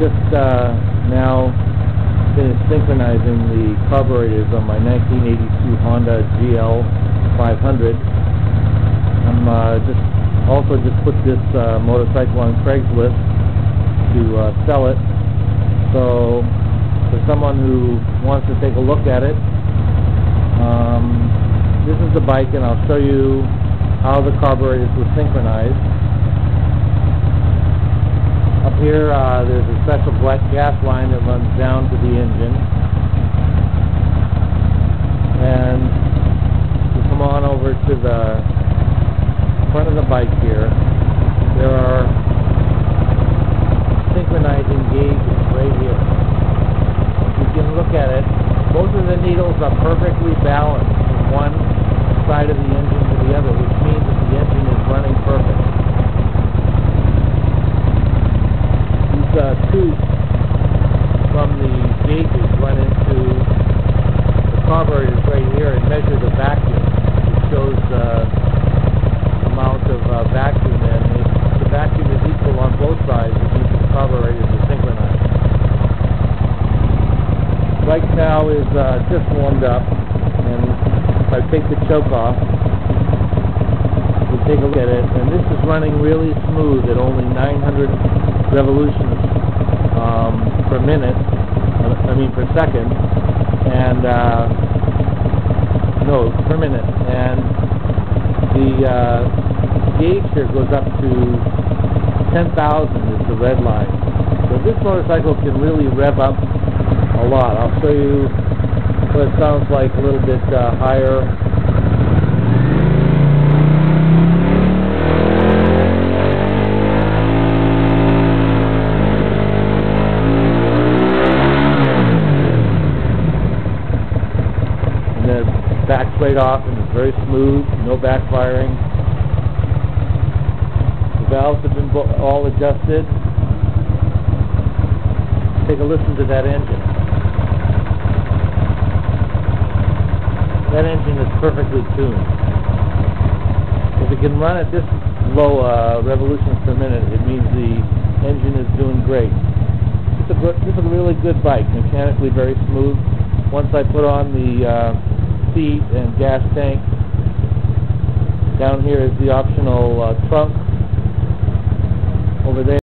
just now finished synchronizing the carburetors on my 1982 Honda GL500. I'm just put this motorcycle on Craigslist to sell it. So for someone who wants to take a look at it, this is the bike, and I'll show you how the carburetors were synchronized. Up here, there's a special black gas line that runs down to the engine. And you come on over to the front of the bike here. There are synchronizing gauges right here. You can look at it. Both of the needles are perfectly balanced from one side of the engine to the other, which means that the engine is running perfect. Tubes from the gauges run into the carburetors right here and measure the vacuum. It shows the amount of vacuum, and if the vacuum is equal on both sides, it means the carburetors are synchronized. The bike now is just warmed up, and if I take the choke off, we'll take a look at it, and this is running really smooth at only 900 revolutions per minute, per second, and no, per minute, and the gauge here goes up to 10,000 is the red line. So this motorcycle can really rev up a lot. I'll show you what it sounds like a little bit higher. Back straight off, and it's very smooth, no backfiring. The valves have been all adjusted. Take a listen to that engine. That engine is perfectly tuned. If it can run at this low revolutions per minute, it means the engine is doing great. This is a really good bike, mechanically very smooth. Once I put on the seat and gas tank. Down here is the optional trunk. Over there